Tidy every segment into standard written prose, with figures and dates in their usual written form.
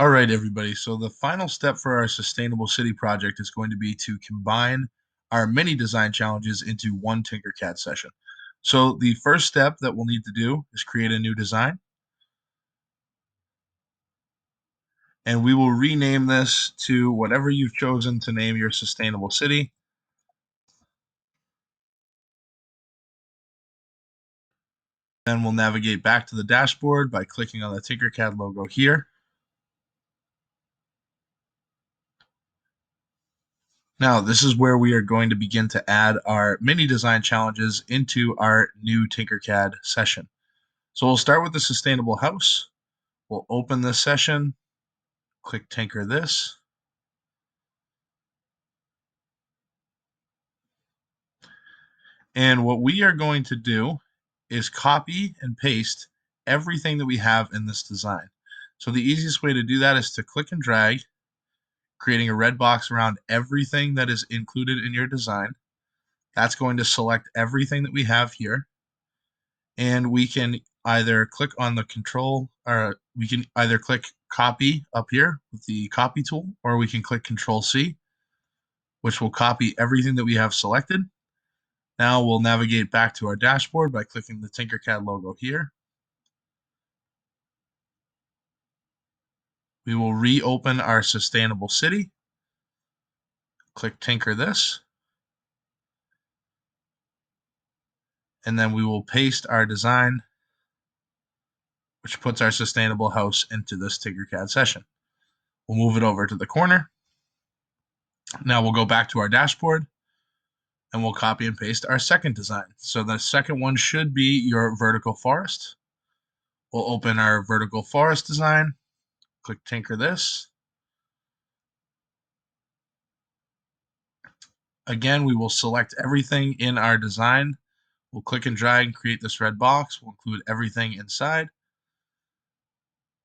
All right, everybody. So the final step for our sustainable city project is going to be to combine our mini design challenges into one Tinkercad session. So the first step that we'll need to do is create a new design, and we will rename this to whatever you've chosen to name your sustainable city. Then we'll navigate back to the dashboard by clicking on the Tinkercad logo here. Now, this is where we are going to begin to add our mini design challenges into our new Tinkercad session. So we'll start with the sustainable house. We'll open this session, click Tinker this, and what we are going to do is copy and paste everything that we have in this design. So the easiest way to do that is to click and drag, creating a red box around everything that is included in your design. That's going to select everything that we have here. And we can either click on the control, or we can either click copy up here with the copy tool, or we can click Control C, which will copy everything that we have selected. Now we'll navigate back to our dashboard by clicking the Tinkercad logo here. We will reopen our sustainable city. Click Tinker this. And then we will paste our design, which puts our sustainable house into this Tinkercad session. We'll move it over to the corner. Now we'll go back to our dashboard and we'll copy and paste our second design. So the second one should be your vertical forest. We'll open our vertical forest design, click Tinker this. Again, we will select everything in our design. We'll click and drag and create this red box. We'll include everything inside.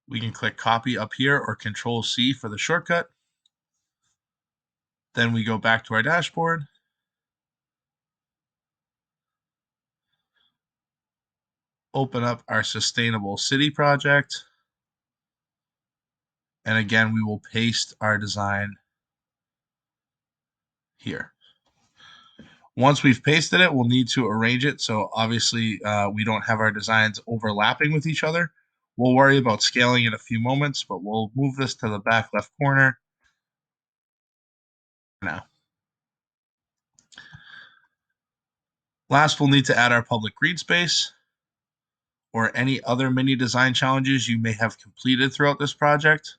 We can click copy up here or Control C for the shortcut. Then we go back to our dashboard. Open up our sustainable city project. And again, we will paste our design here. Once we've pasted it, we'll need to arrange it. So obviously we don't have our designs overlapping with each other. We'll worry about scaling in a few moments, but we'll move this to the back left corner now. Last, we'll need to add our public green space or any other mini design challenges you may have completed throughout this project.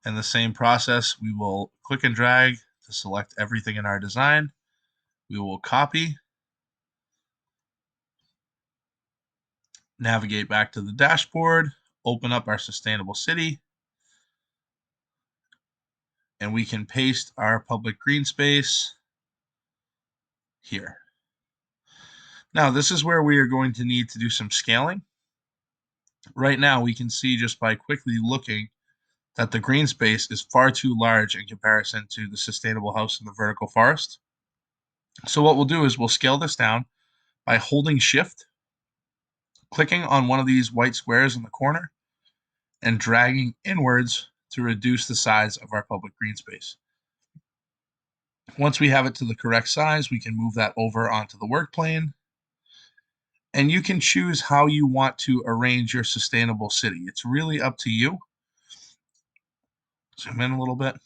In the same process, we will click and drag to select everything in our design. We will copy, navigate back to the dashboard, open up our sustainable city, and we can paste our public green space here. Now, this is where we are going to need to do some scaling. Right now, we can see just by quickly looking that the green space is far too large in comparison to the sustainable house in the vertical forest. So what we'll do is we'll scale this down by holding Shift, clicking on one of these white squares in the corner, and dragging inwards to reduce the size of our public green space. Once we have it to the correct size, we can move that over onto the work plane. And you can choose how you want to arrange your sustainable city. It's really up to you. Zoom in a little bit.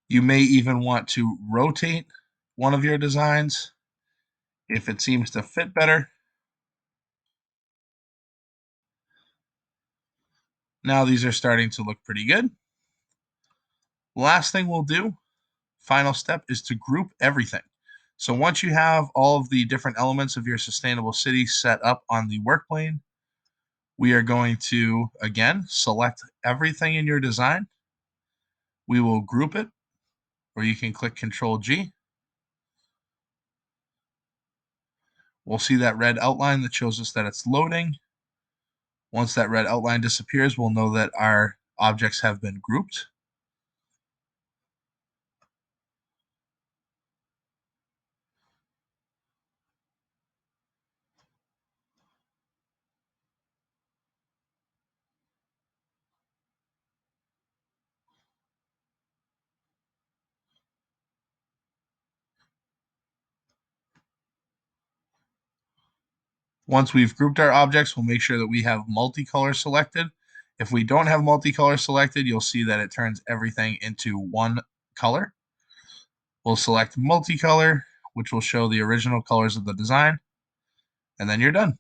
You may even want to rotate one of your designs if it seems to fit better. Now these are starting to look pretty good. Last thing we'll do, final step, is to group everything. So once you have all of the different elements of your sustainable city set up on the work plane, we are going to, again, select everything in your design. We will group it, or you can click Control G. We'll see that red outline that shows us that it's loading. Once that red outline disappears, we'll know that our objects have been grouped. Once we've grouped our objects, we'll make sure that we have multicolor selected. If we don't have multicolor selected, you'll see that it turns everything into one color. We'll select multicolor, which will show the original colors of the design, and then you're done.